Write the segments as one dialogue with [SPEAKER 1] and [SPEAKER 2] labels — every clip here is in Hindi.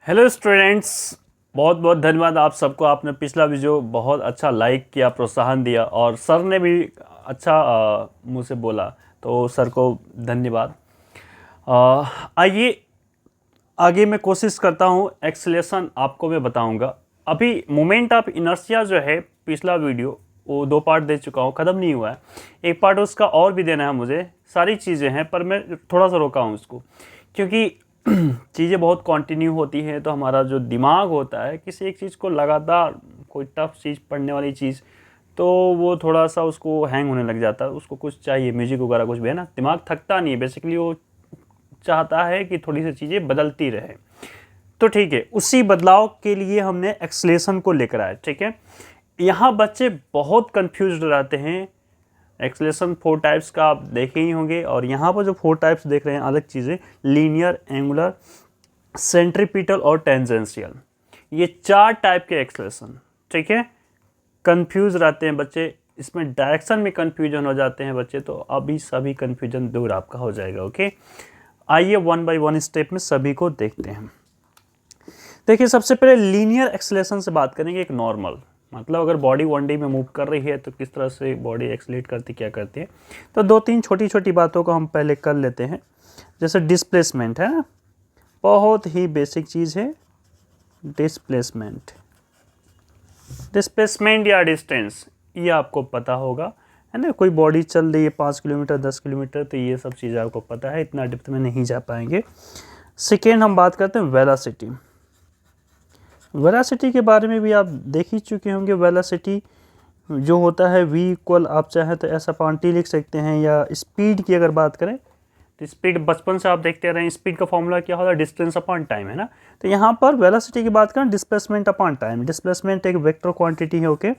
[SPEAKER 1] हेलो स्टूडेंट्स, बहुत बहुत धन्यवाद आप सबको। आपने पिछला वीडियो बहुत अच्छा लाइक किया, प्रोत्साहन दिया और सर ने भी अच्छा मुझसे बोला, तो सर को धन्यवाद। आइए आगे मैं कोशिश करता हूँ। एक्सेलेरेशन आपको मैं बताऊँगा। अभी मोमेंट ऑफ इनर्शिया जो है, पिछला वीडियो वो 2 पार्ट दे चुका हूँ, ख़त्म नहीं हुआ है। एक पार्ट उसका और भी देना है मुझे। सारी चीज़ें हैं पर मैं थोड़ा सा रोका हूँ उसको, क्योंकि चीज़ें बहुत कंटिन्यू होती हैं, तो हमारा जो दिमाग होता है किसी एक चीज़ को लगातार, कोई टफ चीज़ पढ़ने वाली चीज़, तो वो थोड़ा सा उसको हैंग होने लग जाता है। उसको कुछ चाहिए, म्यूजिक वगैरह कुछ भी, है ना। दिमाग थकता नहीं है, बेसिकली वो चाहता है कि थोड़ी सी चीज़ें बदलती रहे। तो ठीक है, उसी बदलाव के लिए हमने एक्सेलेरेशन को लेकर आए। ठीक है, यहाँ बच्चे बहुत कंफ्यूज्ड रहते हैं। एक्सेलेरेशन 4 टाइप्स का आप देखे ही होंगे, और यहाँ पर जो 4 टाइप्स देख रहे हैं अलग चीज़ें, लीनियर, एंगुलर, सेंट्रीपिटल और टेंजेंशियल, ये 4 टाइप के एक्सेलेरेशन। ठीक है, कंफ्यूज रहते हैं बच्चे, इसमें डायरेक्शन में कंफ्यूजन हो जाते हैं बच्चे, तो अभी सभी कंफ्यूजन दूर आपका हो जाएगा। ओके, आइए 1 बाय 1 स्टेप में सभी को देखते हैं। देखिए, सबसे पहले लीनियर एक्सेलेरेशन से बात करेंगे। एक नॉर्मल, मतलब अगर बॉडी 1D में मूव कर रही है तो किस तरह से बॉडी एक्सेलेरेट करती, क्या करती है। तो 2-3 छोटी छोटी बातों को हम पहले कर लेते हैं। जैसे डिस्प्लेसमेंट है, बहुत ही बेसिक चीज़ है डिस्प्लेसमेंट। डिस्प्लेसमेंट या डिस्टेंस, ये आपको पता होगा, है ना। कोई बॉडी चल रही है 5 किलोमीटर 10 किलोमीटर, तो ये सब चीज़ें आपको पता है, इतना डेप्थ में नहीं जा पाएंगे। सेकेंड हम बात करते हैं वेलोसिटी। वेलोसिटी के बारे में भी आप देख ही चुके होंगे। वेलोसिटी जो होता है v इक्वल, आप चाहें तो ऐसा पांटी लिख सकते हैं, या स्पीड की अगर बात करें तो स्पीड बचपन से आप देखते रहे हैं, स्पीड का फॉर्मूला क्या होता है, डिस्टेंस अपॉन टाइम, है ना। तो यहाँ पर वेलोसिटी की बात करें, डिस्प्लेसमेंट अपॉन टाइम। डिस्प्लेसमेंट एक वेक्टर क्वांटिटी है। ओके,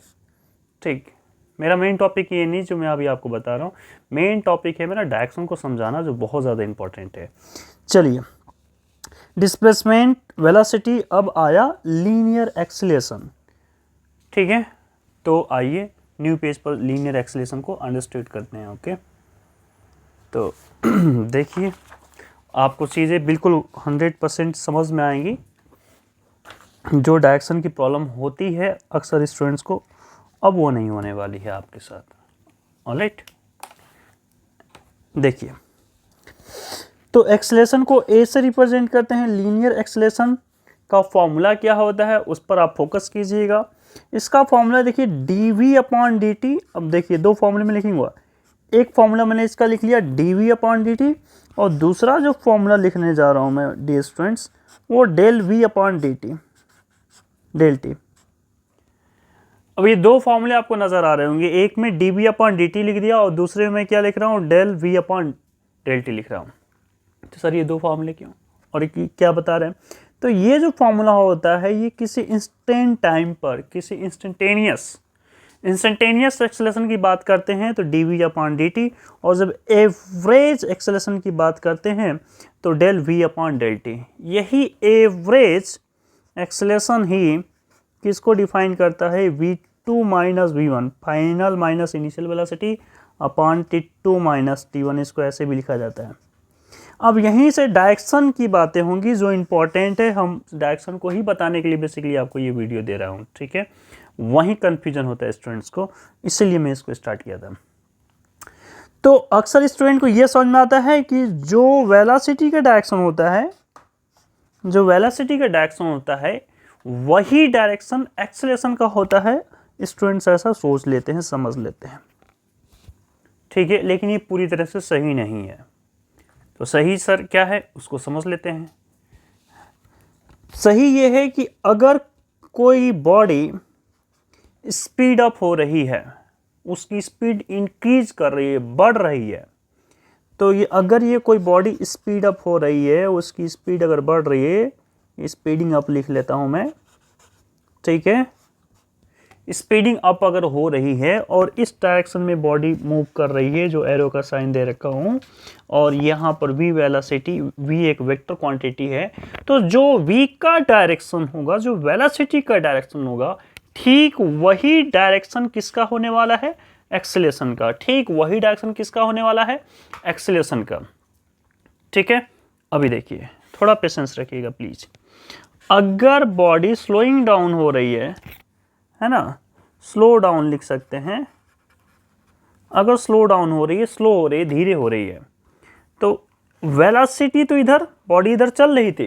[SPEAKER 1] ठीक। मेरा मेन टॉपिक ये नहीं जो मैं अभी आपको बता रहा हूँ, मेन टॉपिक है मेरा डायरेक्शन को समझाना, जो बहुत ज़्यादा इंपॉर्टेंट है। चलिए, डिस्प्लेसमेंट, वेलोसिटी, अब आया लीनियर एक्सेलेरेशन। ठीक है, तो आइए न्यू पेज पर लीनियर एक्सेलेरेशन को अंडरस्टैंड करते हैं। ओके, तो देखिए, आपको चीज़ें बिल्कुल 100% समझ में आएंगी। जो डायरेक्शन की प्रॉब्लम होती है अक्सर स्टूडेंट्स को, अब वो नहीं होने वाली है आपके साथ। ऑलराइट, देखिए, तो एक्सेलेरेशन को ए से रिप्रेजेंट करते हैं। लीनियर एक्सेलेरेशन का फॉर्मूला क्या होता है उस पर आप फोकस कीजिएगा। इसका फॉर्मूला देखिए, dv अपॉन dt। अब देखिए, 2 फॉर्मूले में लिखूंगा। एक फॉर्मूला मैंने इसका लिख लिया dv अपॉन dt, और दूसरा जो फॉर्मूला लिखने जा रहा हूं मैं डियर स्टूडेंट्स, वो del v upon dt, del t। अब ये 2 फॉर्मूले आपको नजर आ रहे होंगे, एक में dv अपॉन dt लिख दिया और दूसरे में क्या लिख रहा हूँ, del v upon del t लिख रहा हूँ। तो सर ये 2 फॉर्मूले क्यों, और क्या बता रहे हैं। तो ये जो फॉर्मूला होता है, ये किसी इंस्टेंट टाइम पर, किसी इंस्टेंटेनियस एक्सेलेरेशन की बात करते हैं तो dv अपॉन dt, और जब एवरेज एक्सेलेरेशन की बात करते हैं तो del v upon del t। यही एवरेज एक्सेलेरेशन ही किसको डिफाइन करता है, v2 minus v1, final minus initial velocity upon t2 minus t1, इसको ऐसे भी लिखा जाता है। अब यहीं से डायरेक्शन की बातें होंगी जो इंपॉर्टेंट है। हम डायरेक्शन को ही बताने के लिए बेसिकली आपको ये वीडियो दे रहा हूँ। ठीक है, वहीं कंफ्यूजन होता है स्टूडेंट्स को, इसलिए मैं इसको स्टार्ट किया था। तो अक्सर स्टूडेंट को ये समझ में आता है कि जो वेलोसिटी का डायरेक्शन होता है, वही डायरेक्शन एक्सेलेरेशन का होता है। स्टूडेंट्स ऐसा सोच लेते हैं, समझ लेते हैं। ठीक है, लेकिन ये पूरी तरह से सही नहीं है। तो सही सर क्या है उसको समझ लेते हैं। सही ये है कि अगर कोई बॉडी स्पीड अप हो रही है, उसकी स्पीड इंक्रीज कर रही है, बढ़ रही है, तो ये अगर ये कोई बॉडी स्पीड अप हो रही है, उसकी स्पीड अगर बढ़ रही है, स्पीडिंग अप लिख लेता हूं मैं। ठीक है, स्पीडिंग अप अगर हो रही है और इस डायरेक्शन में बॉडी मूव कर रही है, जो एरो का साइन दे रखा हूं, और यहाँ पर v वेलोसिटी, v एक वेक्टर क्वांटिटी है, तो जो v का डायरेक्शन होगा, जो वेलोसिटी का डायरेक्शन होगा, ठीक वही डायरेक्शन किसका होने वाला है, एक्सेलेरेशन का। ठीक वही डायरेक्शन किसका होने वाला है, एक्सेलेरेशन का। ठीक है, अभी देखिए, थोड़ा पेशेंस रखिएगा प्लीज। अगर बॉडी स्लोइंग डाउन हो रही है ना, स्लो डाउन लिख सकते हैं, अगर स्लो डाउन हो रही है, स्लो हो रही है, धीरे हो रही है, तो वेलोसिटी तो इधर बॉडी इधर चल रही थी,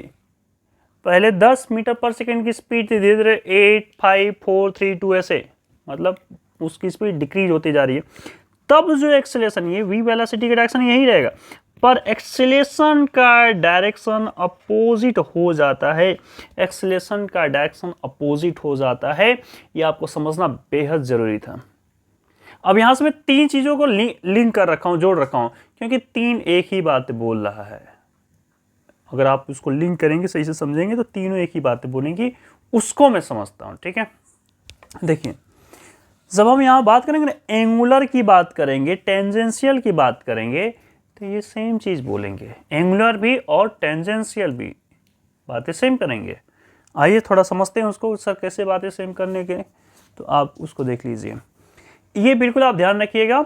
[SPEAKER 1] पहले 10 मीटर पर सेकेंड की स्पीड थी, धीरे धीरे 8, 5, 4, 3, 2 ऐसे, मतलब उसकी स्पीड डिक्रीज होती जा रही है। तब जो एक्सेलेरेशन, ये वी वेलोसिटी का डायरेक्शन यही रहेगा, पर एक्सेलेरेशन का डायरेक्शन अपोजिट हो जाता है, एक्सेलेरेशन का डायरेक्शन अपोजिट हो जाता है, ये आपको समझना बेहद जरूरी था। अब यहां से मैं 3 चीजों को लिंक कर रखा हूं, जोड़ रखा हूं, क्योंकि 3 एक ही बात बोल रहा है। अगर आप उसको लिंक करेंगे, सही से समझेंगे, तो तीनों एक ही बातें बोलेंगी, उसको मैं समझता हूं। ठीक है, देखिए, जब हम यहां बात करेंगे ना, एंगुलर की बात करेंगे, टेंजेंशियल की बात करेंगे, तो ये सेम चीज बोलेंगे, एंगुलर भी और टेंजेंशियल भी बातें सेम करेंगे। आइए थोड़ा समझते हैं उसको, सर कैसे बातें सेम करने के, तो आप उसको देख लीजिए। ये बिल्कुल आप ध्यान रखिएगा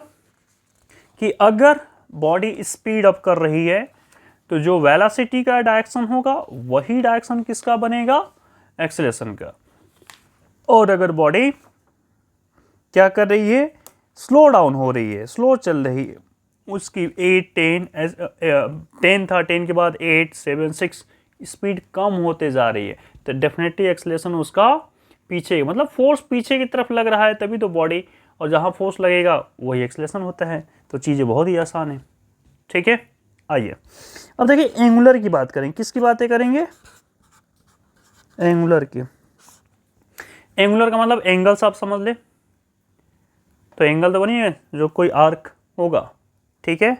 [SPEAKER 1] कि अगर बॉडी स्पीड अप कर रही है, तो जो वेलोसिटी का डायरेक्शन होगा वही डायरेक्शन किसका बनेगा, एक्सेलरेशन का। और अगर बॉडी क्या कर रही है, स्लो डाउन हो रही है, स्लो चल रही है, उसकी 8, 10 था, 10 के बाद 8, 7, 6 स्पीड कम होते जा रही है, तो डेफिनेटली एक्सेलरेशन उसका पीछे, मतलब फोर्स पीछे की तरफ लग रहा है, तभी तो बॉडी, और जहां फोर्स लगेगा वही एक्सेलरेशन होता है। तो चीज़ें बहुत ही आसान है। ठीक है, आइए अब देखिए एंगुलर की बात करें, किसकी बातें करेंगे, एंगुलर की। एंगुलर का मतलब एंगल्स आप समझ ले, तो एंगल तो बनिए जो कोई आर्क होगा, ठीक है,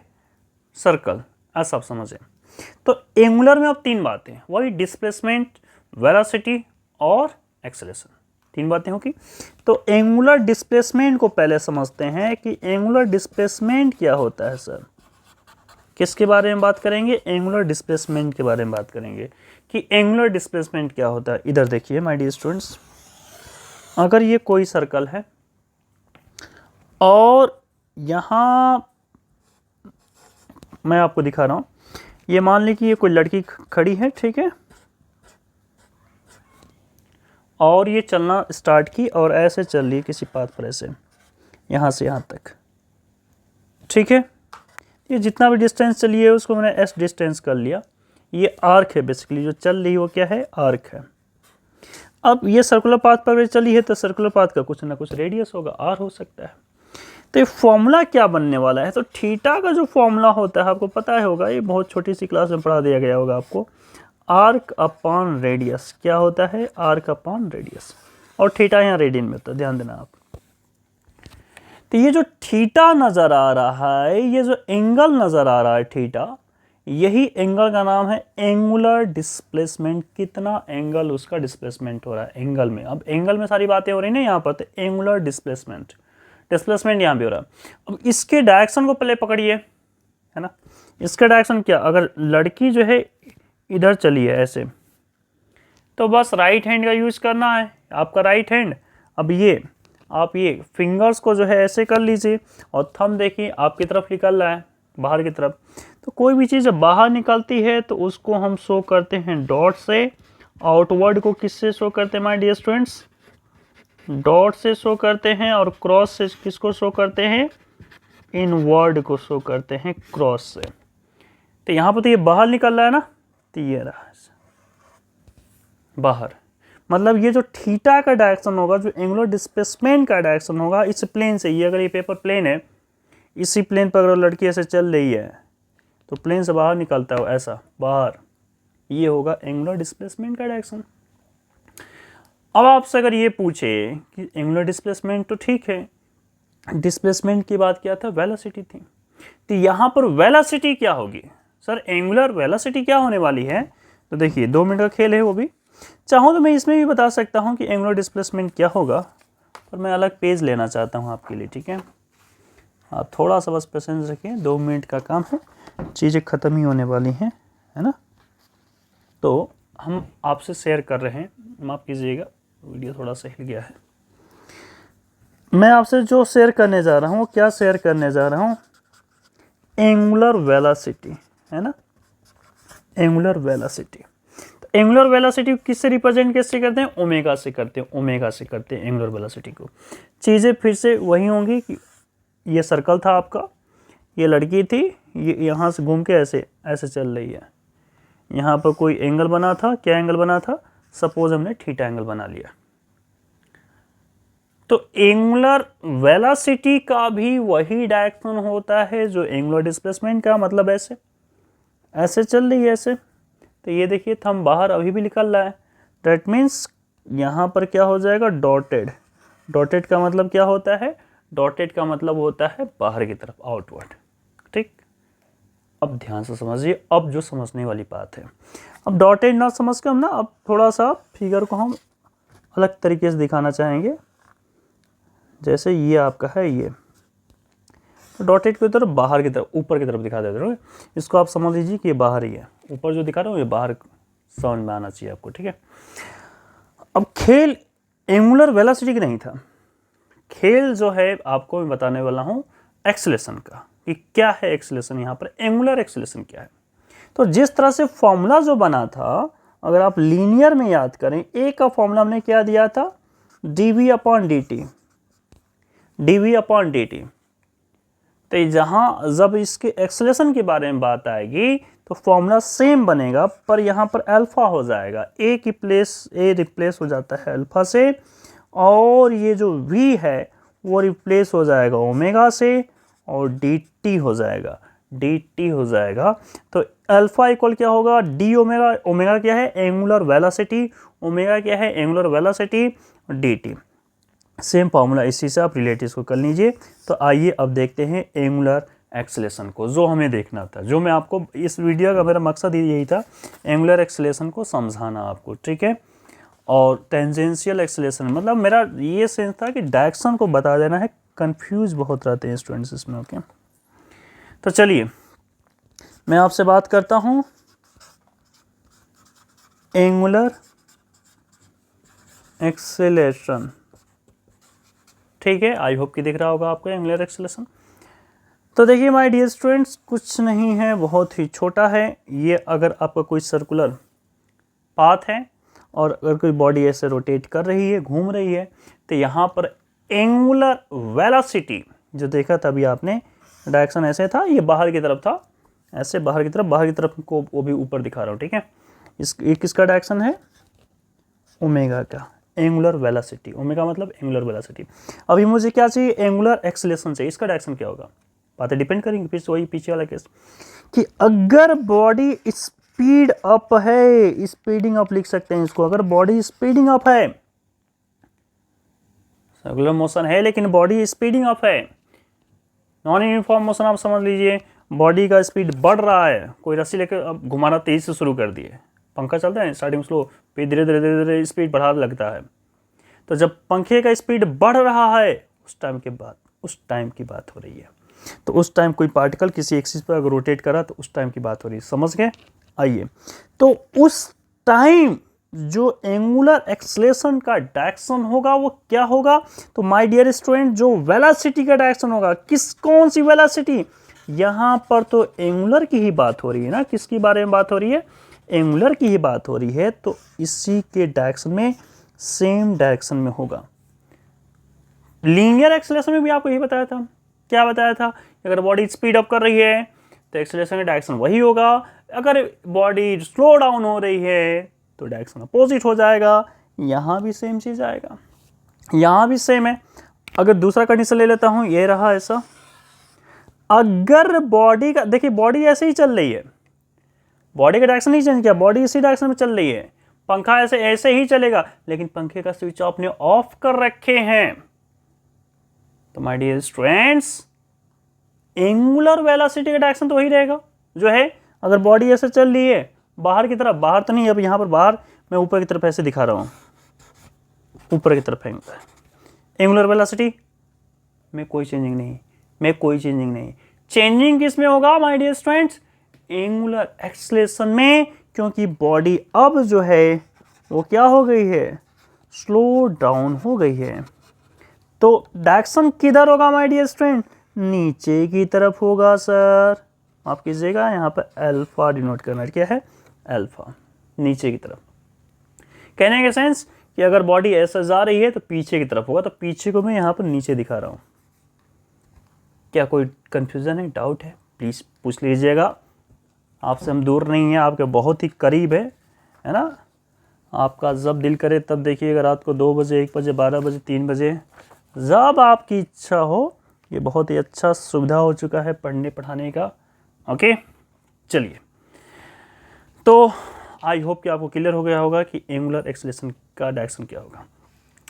[SPEAKER 1] सर्कल, ऐसा आप समझे। तो एंगुलर में अब 3 बातें, वही डिस्प्लेसमेंट, वेलोसिटी और एक्सेलरेशन, 3 बातें होगी। तो एंगुलर डिस्प्लेसमेंट को पहले समझते हैं कि एंगुलर डिस्प्लेसमेंट क्या होता है। सर किसके बारे में बात करेंगे, एंगुलर डिस्प्लेसमेंट के बारे में बात करेंगे कि एंगुलर डिस्प्लेसमेंट क्या होता है। इधर देखिए माय डियर स्टूडेंट्स, अगर ये कोई सर्कल है और यहां मैं आपको दिखा रहा हूं, ये मान ली कि ये कोई लड़की खड़ी है, ठीक है, और ये चलना स्टार्ट की और ऐसे चल रही है किसी पाथ पर, ऐसे यहां से यहां तक, ठीक है। ये जितना भी डिस्टेंस चली है उसको मैंने एस डिस्टेंस कर लिया। ये आर्क है, बेसिकली जो चल रही है वो क्या है, आर्क है। अब ये सर्कुलर पाथ पर चली है, तो सर्कुलर पाथ का कुछ ना कुछ रेडियस होगा, आर हो सकता है। तो ये फॉर्मूला क्या बनने वाला है, तो थीटा का जो फॉर्मूला होता है आपको पता है होगा, ये बहुत छोटी सी क्लास में पढ़ा दिया गया होगा आपको, आर्क अपॉन रेडियस। क्या होता है, आर्क अपॉन रेडियस, और थीटा यहाँ रेडियन में होता है, ध्यान देना आप। तो ये जो थीटा नजर आ रहा है, ये जो एंगल नजर आ रहा है थीटा, यही एंगल का नाम है एंगुलर डिस्प्लेसमेंट। कितना एंगल उसका डिस्प्लेसमेंट हो रहा है एंगल में। अब एंगल में सारी बातें हो रही ना यहाँ पर, तो एंगुलर डिस्प्लेसमेंट, डिस्प्लेसमेंट यहाँ भी हो रहा है। अब इसके डायरेक्शन को पहले पकड़िए, है ना, इसका डायरेक्शन क्या, अगर लड़की जो है इधर चली है ऐसे, तो बस राइट हैंड का यूज करना है, आपका राइट हैंड। अब ये आप ये फिंगर्स को जो है ऐसे कर लीजिए, और थंब देखिए आपकी तरफ निकल रहा है, बाहर की तरफ। तो कोई भी चीज़ जब बाहर निकलती है तो उसको हम शो करते हैं डॉट से, आउटवर्ड को किससे शो करते हैं माय डियर स्टूडेंट्स, डॉट से शो करते हैं, और क्रॉस से किसको शो करते हैं, इनवर्ड को शो करते हैं क्रॉस से। तो यहाँ पर तो ये बाहर निकल रहा है ना, तो ये रहा बाहर, मतलब ये जो थीटा का डायरेक्शन होगा, जो एंगुलर डिस्प्लेसमेंट का डायरेक्शन होगा, इस प्लेन से, ये अगर ये पेपर प्लेन है, इसी प्लेन पर अगर लड़की ऐसे चल रही है तो प्लेन से बाहर निकलता है ऐसा बाहर, ये होगा एंगुलर डिस्प्लेसमेंट का डायरेक्शन। अब आपसे अगर ये पूछे कि एंगुलर डिस्प्लेसमेंट तो ठीक है, डिस्प्लेसमेंट की बात क्या था, वेलोसिटी थी, तो यहाँ पर वेलोसिटी क्या होगी सर, एंगुलर वेलोसिटी क्या होने वाली है। तो देखिए 2 मिनट का खेल है, वो भी चाहूँ तो मैं इसमें भी बता सकता हूँ कि एंगुलर डिस्प्लेसमेंट क्या होगा, पर मैं अलग पेज लेना चाहता हूँ आपके लिए, ठीक है। आप थोड़ा सा बस पेशेंस रखिए, 2 मिनट का काम है, चीज़ें ख़त्म ही होने वाली हैं, है ना। तो हम आपसे शेयर कर रहे हैं, माफ़ कीजिएगा वीडियो थोड़ा सा हिल गया है। मैं आपसे जो शेयर करने जा रहा हूँ, क्या शेयर करने जा रहा हूँ, एंगुलर वेलोसिटी, है ना, एंगुलर वेलोसिटी। तो एंगुलर वेलोसिटी किससे रिप्रेजेंट कैसे करते हैं, ओमेगा से करते हैं, ओमेगा से करते हैं एंगुलर वेलोसिटी को। चीज़ें फिर से वही होंगी कि ये सर्कल था आपका, ये लड़की थी, ये यहाँ से घूम के ऐसे ऐसे चल रही है, यहाँ पर कोई एंगल बना था, क्या एंगल बना था, सपोज हमने थीटा एंगल बना लिया। तो एंगुलर वेलोसिटी का भी वही डायरेक्शन होता है जो एंगुलर डिस्प्लेसमेंट का, मतलब ऐसे ऐसे चल रही है ऐसे। तो ये देखिए थंब बाहर अभी भी निकल रहा है, दैट मीन्स यहाँ पर क्या हो जाएगा, डॉटेड। डॉटेड का मतलब क्या होता है, डॉटेड का मतलब होता है बाहर की तरफ, आउटवर्ड। ठीक, अब ध्यान से समझिए, अब जो समझने वाली बात है, अब डॉटेड ना समझ के हम ना अब थोड़ा सा फिगर को हम अलग तरीके से दिखाना चाहेंगे। जैसे ये आपका है, ये तो डॉटेड की तरफ बाहर की तरफ, ऊपर की तरफ दिखा देते हो, इसको आप समझ लीजिए कि ये बाहर ही है, ऊपर जो दिखा रहा हूँ ये बाहर समझ में आना चाहिए आपको। ठीक है, अब खेल एंगुलर वेलोसिटी की नहीं था, खेल जो है आपको मैं बताने वाला हूँ एक्सेलेरेशन का, कि क्या है एक्सेलेरेशन, यहाँ पर एंगुलर एक्सेलेरेशन क्या है। तो जिस तरह से फॉर्मूला जो बना था, अगर आप लीनियर में याद करें, ए का फॉर्मूला हमने क्या दिया था, dv upon dt, dv upon dt। तो जहाँ जब इसके एक्सेलेरेशन के बारे में बात आएगी तो फॉर्मूला सेम बनेगा, पर यहाँ पर अल्फा हो जाएगा, ए की प्लेस ए रिप्लेस हो जाता है अल्फा से, और ये जो v है वो रिप्लेस हो जाएगा ओमेगा से, और dt हो जाएगा, dt हो जाएगा। तो अल्फा इक्वल क्या होगा, डी ओमेगा, ओमेगा क्या है एंगुलर वेलोसिटी, ओमेगा क्या है angular velocity, dt। Same formula इसी से आप रिलेट इसको कर लीजिए। तो आइए अब देखते हैं एंगुलर एक्सेलेरेशन को, जो हमें देखना था, जो मैं आपको इस वीडियो का मेरा मकसद यही था, एंगुलर एक्सेलेरेशन को समझाना आपको। ठीक है, और टेंजेंशियल एक्सेलेरेशन मतलब मेरा ये सेंस था कि डायरेक्शन को बता देना है, कंफ्यूज बहुत रहते हैं स्टूडेंट्स इसमें। ओके, तो चलिए मैं आपसे बात करता हूँ एंगुलर एक्सेलेरेशन। ठीक है, आई होप कि दिख रहा होगा आपको एंगुलर एक्सेलेरेशन। तो देखिए माय डियर स्टूडेंट्स, कुछ नहीं है, बहुत ही छोटा है ये। अगर आपका कोई सर्कुलर पाथ है और अगर कोई बॉडी ऐसे रोटेट कर रही है, घूम रही है, तो यहाँ पर एंगुलर वेलोसिटी जो देखा था अभी आपने, डायरेक्शन ऐसे था, ये बाहर की तरफ था, ऐसे बाहर की तरफ को वो भी ऊपर दिखा रहा हूँ। ठीक है, ये किसका डायरेक्शन है, ओमेगा का, एंगुलर वेलोसिटी, ओमेगा मतलब एंगुलर वेलोसिटी। अभी मुझे क्या चाहिए, एंगुलर एक्सेलेरेशन चाहिए, इसका डायरेक्शन क्या होगा, बातें डिपेंड करेंगी फिर से वही पीछे वाला केस, कि अगर बॉडी स्पीड अप है, स्पीडिंग अप लिख सकते हैं इसको, अगर बॉडी स्पीडिंग अप है, सर्कुलर मोशन है लेकिन बॉडी स्पीडिंग अप है, नॉन यूनिफॉर्म मोशन आप समझ लीजिए, बॉडी का स्पीड बढ़ रहा है, कोई रस्सी लेकर अब घुमाना तेज से शुरू कर दिए, पंखा चलता है स्टार्टिंग स्लो, फिर धीरे धीरे धीरे धीरे स्पीड बढ़ाने लगता है। तो जब पंखे का स्पीड बढ़ रहा है, उस टाइम की बात हो रही है। तो उस टाइम कोई पार्टिकल किसी एक्सिस पर अगर रोटेट करा तो उस टाइम की बात हो रही है, समझ गए। आइए, तो उस टाइम जो एंगुलर एक्सेलेरेशन का डायरेक्शन होगा वो क्या होगा, तो माय डियर स्टूडेंट जो वेलोसिटी का डायरेक्शन होगा, कौन सी वेलोसिटी, यहाँ पर तो एंगुलर की ही बात हो रही है ना, किसकी बारे में बात हो रही है, एंगुलर की ही बात हो रही है, तो इसी के डायरेक्शन में, सेम डायरेक्शन में होगा। लीनियर एक्सेलेरेशन में भी आपको यही बताया था, क्या बताया था, अगर बॉडी स्पीड अप कर रही है तो एक्सेलेरेशन का डायरेक्शन वही होगा, अगर बॉडी स्लो डाउन हो रही है तो डायरेक्शन अपोजिट हो जाएगा। यहाँ भी सेम चीज आएगा, यहाँ भी सेम है। अगर दूसरा कंडीशन ले लेता हूँ, ये रहा ऐसा, अगर बॉडी का देखिए, बॉडी ऐसे ही चल रही है, बॉडी का डायरेक्शन नहीं चेंज किया, बॉडी इसी डायरेक्शन में चल रही है, पंखा ऐसे ही चलेगा, लेकिन पंखे का स्विच आपने ऑफ कर रखे हैं। तो my dear students, angular velocity का डायरेक्शन तो वही रहेगा जो है, अगर बॉडी ऐसे चल रही है बाहर की तरफ, बाहर तो नहीं, अब यहाँ पर बाहर मैं ऊपर की तरफ ऐसे दिखा रहा हूँ, ऊपर की तरफ है एंगुलर वेलोसिटी में कोई चेंजिंग नहीं, चेंजिंग किस में होगा my dear students, angular acceleration में, क्योंकि बॉडी अब जो है वो क्या हो गई है, स्लो डाउन हो गई है। तो डायरेक्शन किधर होगा माय डियर स्टूडेंट, नीचे की तरफ होगा सर, माफ कीजिएगा, यहाँ पर अल्फा डिनोट करना, क्या है अल्फा। नीचे की तरफ। कहने का सेंस कि अगर बॉडी ऐसा जा रही है तो पीछे की तरफ होगा, तो पीछे को मैं यहाँ पर नीचे दिखा रहा हूँ। क्या कोई कंफ्यूजन है, डाउट है, प्लीज़ पूछ लीजिएगा। आपसे हम दूर नहीं हैं, आपके बहुत ही करीब है ना। आपका जब दिल करे तब देखिएगा, रात को 2 बजे, 1 बजे, 12 बजे, 3 बजे, जब आपकी इच्छा हो। ये बहुत ही अच्छा सुविधा हो चुका है पढ़ने पढ़ाने का। ओके, चलिए, तो आई होप कि आपको क्लियर हो गया होगा कि एंगुलर एक्सेलरेशन का डायरेक्शन क्या होगा।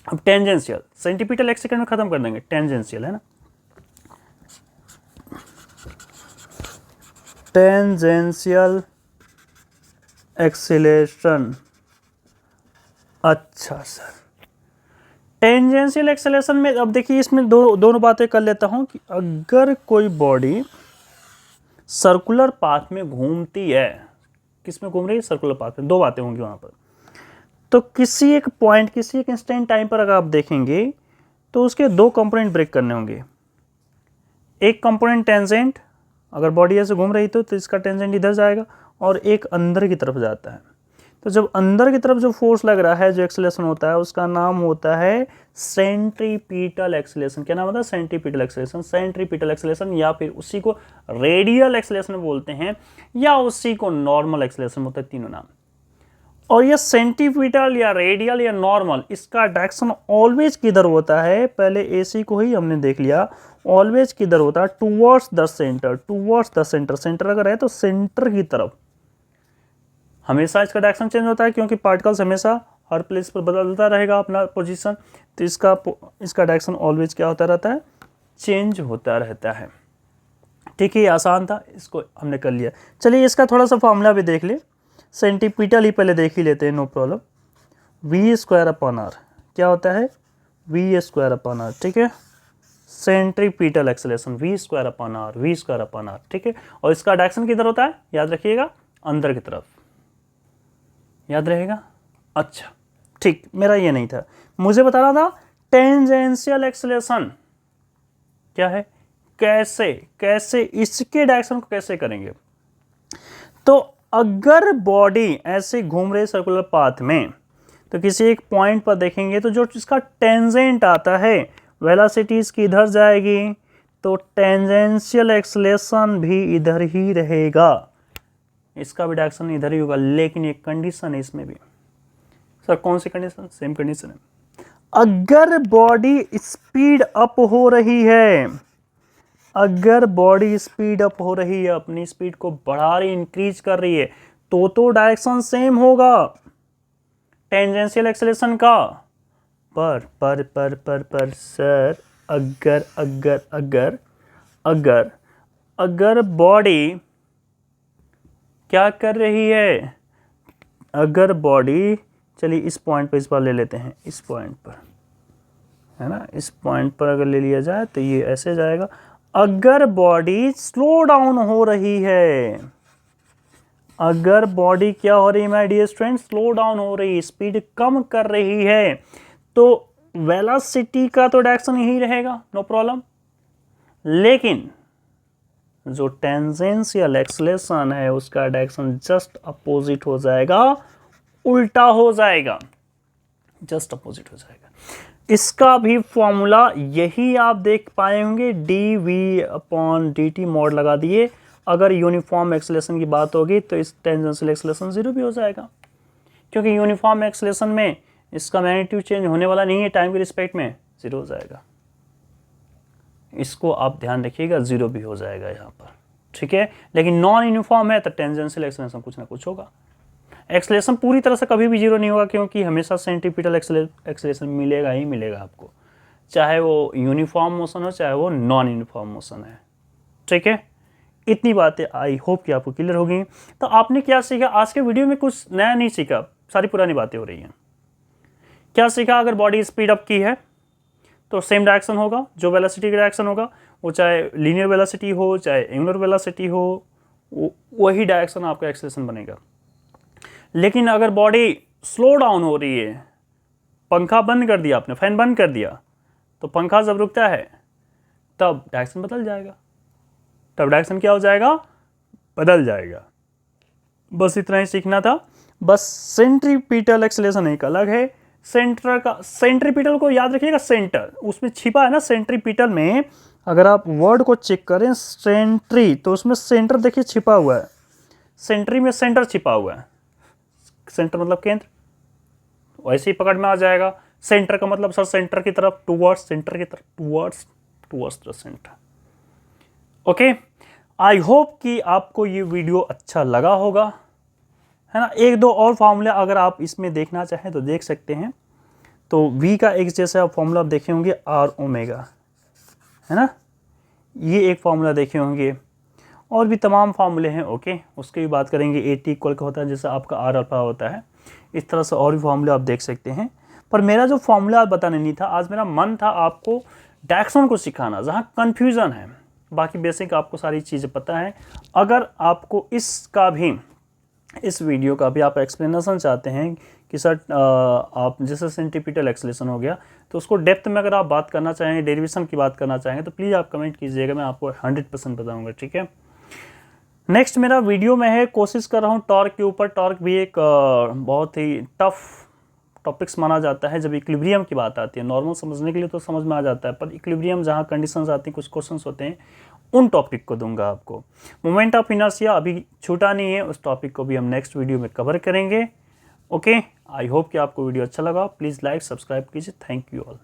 [SPEAKER 1] अब टेंजेंशियल, सेंटीपीटल एक सेकंड में खत्म कर देंगे। टेंजेंशियल है ना, टेंजेंशियल एक्सेलरेशन। अच्छा सर, टेंजेंशियल एक्सेलरेशन में अब देखिए, इसमें दोनों बातें कर लेता हूं कि अगर कोई बॉडी सर्कुलर पाथ में घूमती है, किस में घूम रही है, सर्कुलर पाथ में, 2 बातें होंगी वहां पर। तो किसी एक पॉइंट, किसी एक इंस्टेंट टाइम पर अगर आप देखेंगे तो उसके 2 कंपोनेंट ब्रेक करने होंगे। एक कंपोनेंट टेंजेंट, अगर बॉडी ऐसे घूम रही तो इसका टेंजेंट इधर जाएगा, और एक अंदर की तरफ जाता है। तो जब अंदर की तरफ जो फोर्स लग रहा है, जो एक्सेलरेशन होता है, उसका नाम होता है सेंट्रीपिटल एक्सेलरेशन। क्या नाम होता है, सेंट्रीपिटल एक्सेलरेशन। सेंट्रीपिटल एक्सेलरेशन, या फिर उसी को रेडियल एक्सेलरेशन बोलते हैं, या उसी को नॉर्मल एक्सेलरेशन बोलते हैं, तीनों नाम। और ये सेंटीपिटल या रेडियल या नॉर्मल, इसका डायरेक्शन ऑलवेज किधर होता है, पहले एसी को ही हमने देख लिया, ऑलवेज किधर होता है, towards the centre. Towards the centre, centre अगर है तो सेंटर की तरफ हमेशा इसका डायरेक्शन चेंज होता है, क्योंकि पार्टिकल्स हमेशा हर प्लेस पर बदलता रहेगा अपना पोजीशन, तो इसका डायरेक्शन ऑलवेज क्या होता रहता है, चेंज होता रहता है। ठीक है, आसान था, इसको हमने कर लिया। चलिए इसका थोड़ा सा फॉर्मूला भी देख ले। सेंटीपिटल ही पहले देख ही लेते हैं, नो प्रॉब्लम। V²/R क्या होता है, V²/R। ठीक है, सेंट्रीपिटल एक्सेलरेशन V²/R, V²/R। ठीक है, और इसका डायरेक्शन किधर होता है, याद रखिएगा, अंदर की तरफ, याद रहेगा। अच्छा ठीक, मेरा ये नहीं था, मुझे बता रहा था टेंजेंशियल एक्सेलरेशन क्या है, कैसे इसके डायरेक्शन को कैसे करेंगे। तो अगर बॉडी ऐसे घूम रही सर्कुलर पाथ में, तो किसी एक पॉइंट पर देखेंगे तो जो इसका टेंजेंट आता है, वेलोसिटी इसकी इधर जाएगी, तो टेंजेंशियल एक्सेलरेशन भी इधर ही रहेगा, इसका भी डायरेक्शन इधर ही होगा। लेकिन एक कंडीशन है इसमें भी। सर कौन सी कंडीशन, सेम कंडीशन है। अगर बॉडी स्पीड अप हो रही है, अगर बॉडी स्पीड अप हो रही है, अपनी स्पीड को बढ़ा रही, इंक्रीज कर रही है, तो डायरेक्शन सेम होगा टेंजेंशियल एक्सेलरेशन का। पर सर, अगर बॉडी क्या कर रही है, अगर बॉडी, चलिए इस पॉइंट पर इस बार ले लेते हैं, इस पॉइंट पर है ना, इस पॉइंट पर अगर ले लिया जाए तो ये ऐसे जाएगा। अगर बॉडी स्लो डाउन हो रही है, अगर बॉडी क्या हो रही है my dear student, slow down हो रही है, स्पीड कम कर रही है, तो वेलोसिटी का तो डायरेक्शन यही रहेगा, नो प्रॉब्लम। लेकिन जो टेंजेंशियल एक्सेलरेशन है, उसका डायरेक्शन जस्ट अपोजिट हो जाएगा, उल्टा हो जाएगा, जस्ट अपोजिट हो जाएगा। इसका भी फॉर्मूला यही आप देख पाए होंगे, dv/dt मॉड लगा दिए। अगर यूनिफॉर्म एक्सेलरेशन की बात होगी तो इस टेंजेंशियल एक्सेलरेशन 0 भी हो जाएगा, क्योंकि यूनिफॉर्म एक्सेलरेशन में इसका मैग्नीट्यूड चेंज होने वाला नहीं है, टाइम के रिस्पेक्ट में 0 हो जाएगा। इसको आप ध्यान रखिएगा, 0 भी हो जाएगा यहाँ पर, ठीक है। लेकिन नॉन यूनिफॉर्म है तो टेंजेंशियल एक्सेलरेशन कुछ ना कुछ होगा। एक्सेलरेशन पूरी तरह से कभी भी 0 नहीं होगा, क्योंकि हमेशा सेंट्रीपिटल एक्सेलरेशन मिलेगा ही मिलेगा आपको, चाहे वो यूनिफॉर्म मोशन हो, चाहे वो नॉन यूनिफॉर्म मोशन है, ठीक है। इतनी बातें आई होप कि आपको क्लियर होगी। तो आपने क्या सीखा आज के वीडियो में, कुछ नया नहीं सीखा, सारी पुरानी बातें हो रही हैं। क्या सीखा, अगर बॉडी स्पीड अप की है तो सेम डायरेक्शन होगा, जो वेलोसिटी का डायरेक्शन होगा, वो चाहे लीनियर वेलोसिटी हो, चाहे एंगुलर वेलोसिटी हो, वही डायरेक्शन आपका एक्सेलरेशन बनेगा। लेकिन अगर बॉडी स्लो डाउन हो रही है, पंखा बंद कर दिया आपने, फैन बंद कर दिया, तो पंखा जब रुकता है तब डायरेक्शन बदल जाएगा, तब डायरेक्शन क्या हो जाएगा, बदल जाएगा। बस इतना ही सीखना था। बस सेंट्रीपिटल एक्सेलरेशन एक अलग है। सेंट्रीपिटल को याद रखिएगा, सेंटर उसमें छिपा है ना, सेंट्रीपिटल में अगर आप वर्ड को चेक करें सेंट्री, तो उसमें सेंटर देखिए छिपा हुआ है, सेंट्री में सेंटर छिपा हुआ है, सेंटर मतलब केंद्र, वैसे ही पकड़ में आ जाएगा। सेंटर का मतलब सर सेंटर की तरफ, टूवर्ड्स, सेंटर की तरफ, towards the centre. Okay, I hope कि आपको ये वीडियो अच्छा लगा होगा, है ना। एक दो और फॉर्मूले अगर आप इसमें देखना चाहें तो देख सकते हैं। तो v का x जैसे आप फॉर्मूला आप देखे होंगे r ओमेगा, है ना, ये एक फॉर्मूला देखे होंगे, और भी तमाम फार्मूले हैं। ओके, उसकी भी बात करेंगे। AT इक्वल का होता है जैसे आपका R अल्फा होता है, इस तरह से और भी फार्मूले आप देख सकते हैं। पर मेरा जो फार्मूला बताने नहीं था आज, मेरा मन था आपको डायरेक्शन को सिखाना जहाँ कन्फ्यूज़न है। बाकी बेसिक आपको सारी चीज़ें पता है। अगर आपको इसका भी, इस वीडियो का भी आप एक्सप्लेनेशन चाहते हैं कि सर आप जैसे सेंट्रीपिटल एक्सेलरेशन हो गया, तो उसको डेप्थ में अगर आप बात करना चाहेंगे, डेरिवेशन की बात करना चाहेंगे, तो प्लीज़ आप कमेंट कीजिएगा, मैं आपको 100% बताऊंगा। ठीक है, नेक्स्ट मेरा वीडियो में है, कोशिश कर रहा हूँ टॉर्क के ऊपर। टॉर्क भी एक बहुत ही टफ टॉपिक्स माना जाता है जब इक्विलिब्रियम की बात आती है। नॉर्मल समझने के लिए तो समझ में आ जाता है, पर इक्विलिब्रियम जहाँ कंडीशंस आती हैं, कुछ क्वेश्चंस होते हैं, उन टॉपिक को दूंगा आपको। मोमेंट ऑफ इनर्शिया अभी छूटा नहीं है, उस टॉपिक को भी हम नेक्स्ट वीडियो में कवर करेंगे। ओके, आई होप कि आपको वीडियो अच्छा लगा। प्लीज़ लाइक सब्सक्राइब कीजिए। Thank you all.